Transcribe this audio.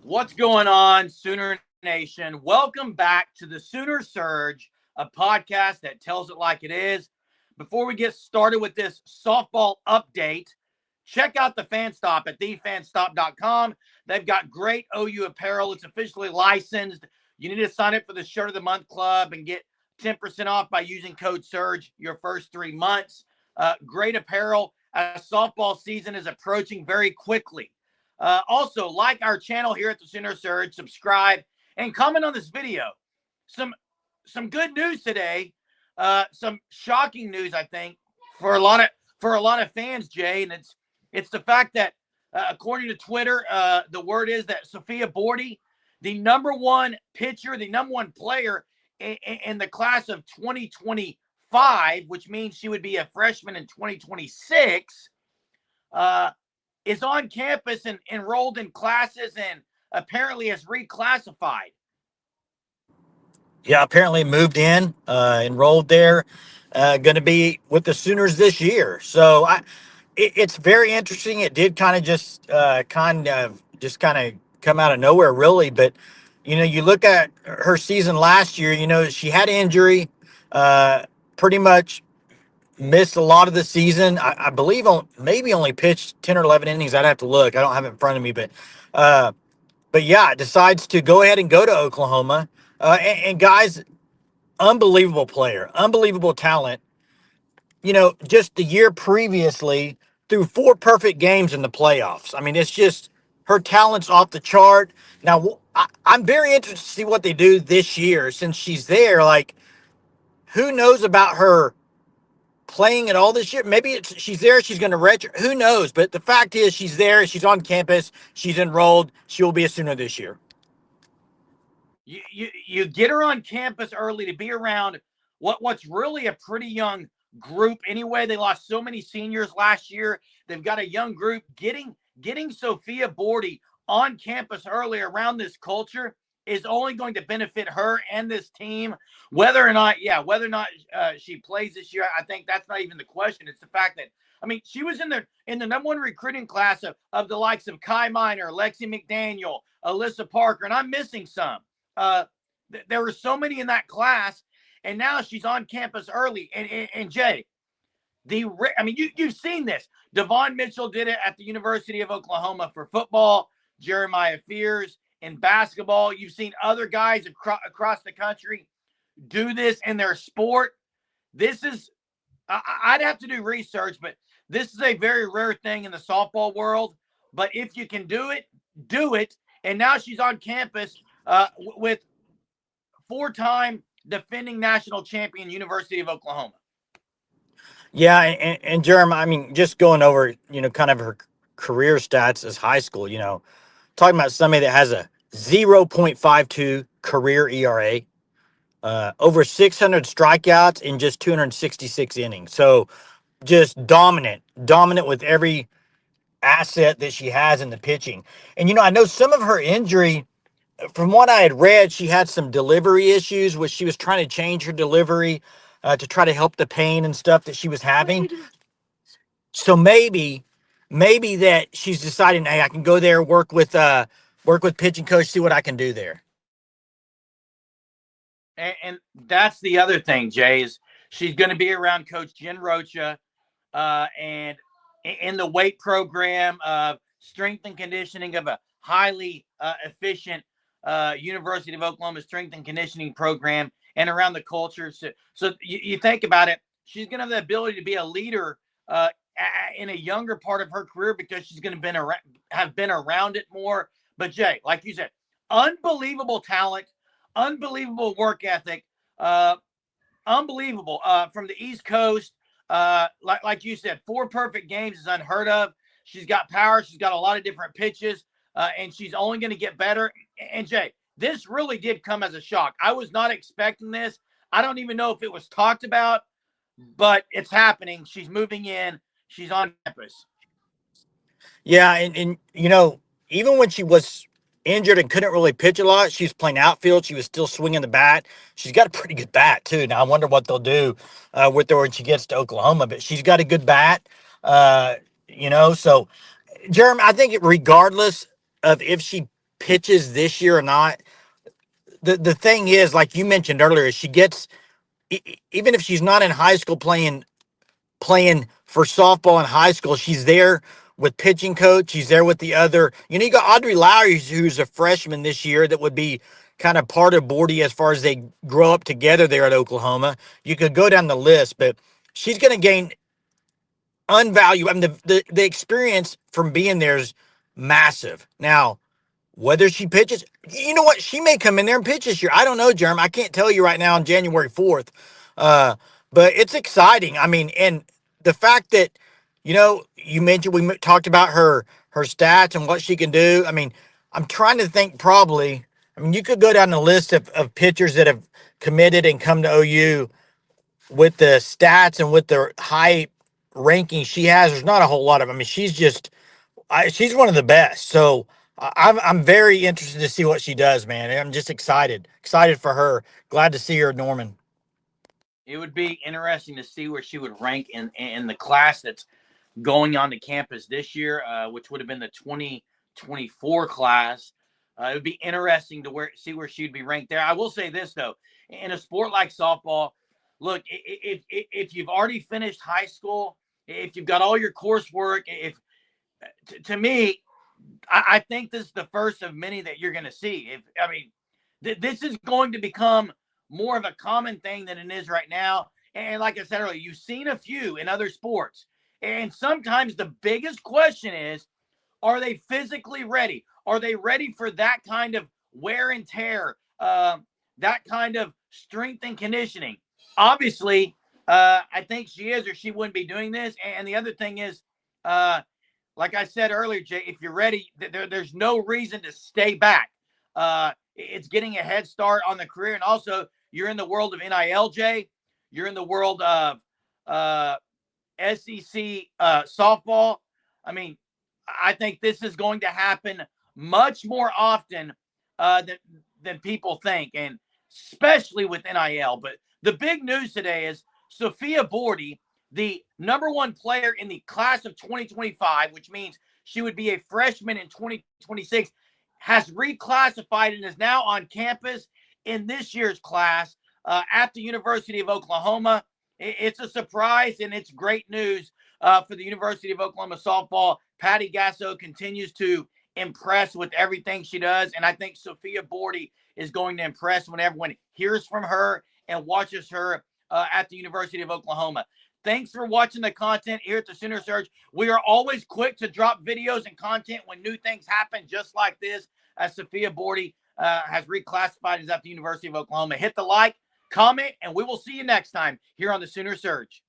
What's going on, Sooner Nation? Welcome back to the Sooner Surge, a podcast that tells it like it is. Before we get started with this softball update, check out the Fan Stop at thefanstop.com. They've got great OU apparel. It's officially licensed. You need to sign up for the Shirt of the Month Club and get 10% off by using code SURGE your first 3 months. Great apparel as softball season is approaching very quickly. Also, like our channel here at the Sooner Surge, subscribe, and comment on this video. Some good news today. Some shocking news, I think, for a lot of fans, Jay, and it's the fact that according to Twitter, the word is that Sophia Bordi, the number one pitcher, the number one player in the class of 2025, which means she would be a freshman in 2026. Is on campus and enrolled in classes and apparently has reclassified. Yeah, apparently moved in, enrolled there, going to be with the Sooners this year. So it's very interesting. It did kind of just kind of come out of nowhere, really. But you look at her season last year. She had injury, pretty much missed a lot of the season. I believe maybe only pitched 10 or 11 innings. I'd have to look. I don't have it in front of me, but yeah, decides to go ahead and go to Oklahoma. And guys, unbelievable player, unbelievable talent. Just the year previously, threw 4 perfect games in the playoffs. I mean, it's just her talent's off the chart. Now, I'm very interested to see what they do this year since she's there. Like, who knows about her playing at all this year? Maybe she's there, she's going to redshirt. Who knows? But the fact is, she's there, she's on campus, she's enrolled. She will be a Sooner this year. You get her on campus early to be around what's really a pretty young group anyway. They lost so many seniors last year. They've got a young group. Getting Sophia Bordi on campus early around this culture is only going to benefit her and this team. Whether or not she plays this year, I think that's not even the question. It's the fact that she was in the number one recruiting class of the likes of Kai Minor, Lexi McDaniel, Alyssa Parker, and I'm missing some. There were so many in that class, and now she's on campus early. And Jay, you've seen this. Devon Mitchell did it at the University of Oklahoma for football. Jeremiah Fears in basketball. You've seen other guys across the country do this in their sport. This is, I'd have to do research, but this is a very rare thing in the softball world. But if you can do it, do it. And now she's on campus with 4-time defending national champion University of Oklahoma. Yeah, and Jerem, just going over, kind of her career stats as high school, talking about somebody that has a 0.52 career ERA, over 600 strikeouts in just 266 innings. So just dominant with every asset that she has in the pitching. And, I know some of her injury, from what I had read, she had some delivery issues, which she was trying to change her delivery to try to help the pain and stuff that she was having. So maybe that she's deciding, hey, I can go there, work with pitching coach, see what I can do there. And that's the other thing, Jay, is she's going to be around Coach Jen Rocha and in the weight program of strength and conditioning of a highly efficient University of Oklahoma strength and conditioning program, and around the culture. So you think about it, she's going to have the ability to be a leader in a younger part of her career because she's going to have been around it more. But Jay, like you said, unbelievable talent, unbelievable work ethic, unbelievable from the East Coast. Like you said, 4 perfect games is unheard of. She's got power. She's got a lot of different pitches, and she's only going to get better. And Jay, this really did come as a shock. I was not expecting this. I don't even know if it was talked about, but it's happening. She's moving in. She's on campus. Yeah, and even when she was injured and couldn't really pitch a lot, she was playing outfield. She was still swinging the bat. She's got a pretty good bat, too. Now, I wonder what they'll do with her when she gets to Oklahoma, but she's got a good bat, So, Jeremy, I think regardless of if she pitches this year or not, the thing is, like you mentioned earlier, she gets even if she's not in high school playing for softball in high school, she's there with pitching coach. She's there with the other. You got Audrey Lowry, who's a freshman this year, that would be kind of part of Bordy as far as they grow up together there at Oklahoma. You could go down the list, but she's going to gain unvaluable. I mean, the experience from being there is massive. Now, whether she pitches, you know what? She may come in there and pitch this year. I don't know, Jeremy. I can't tell you right now on January 4th. But it's exciting. I mean, and the fact that, you mentioned we talked about her stats and what she can do. I mean, I'm trying to think probably. I mean, you could go down the list of pitchers that have committed and come to OU with the stats and with the high ranking she has. There's not a whole lot of. I mean, she's one of the best. So I'm very interested to see what she does, man. I'm just excited for her. Glad to see her, Norman. It would be interesting to see where she would rank in the class that's going on to campus this year, which would have been the 2024 class. It would be interesting to see where she'd be ranked there. I will say this, though. In a sport like softball, look, if you've already finished high school, if you've got all your coursework, to me, I think this is the first of many that you're going to see. This is going to become more of a common thing than it is right now. And like I said earlier, you've seen a few in other sports. And sometimes the biggest question is, are they physically ready? Are they ready for that kind of wear and tear, that kind of strength and conditioning? Obviously, I think she is, or she wouldn't be doing this. And the other thing is, like I said earlier, Jay, if you're ready, there's no reason to stay back. It's getting a head start on the career. And also, you're in the world of NIL, Jay. You're in the world of SEC softball. I mean, I think this is going to happen much more often than people think, and especially with NIL. But the big news today is Sophia Bordi, the #1 player in the class of 2025, which means she would be a freshman in 2026, has reclassified and is now on campus in this year's class at the University of Oklahoma. It's a surprise, and it's great news for the University of Oklahoma softball. Patty Gasso continues to impress with everything she does, and I think Sophia Bordi is going to impress when everyone hears from her and watches her at the University of Oklahoma. Thanks for watching the content here at the Sooner Surge. We are always quick to drop videos and content when new things happen, just like this, as Sophia Bordi has reclassified as at the University of Oklahoma. Hit the like, comment, and we will see you next time here on the Sooner Surge.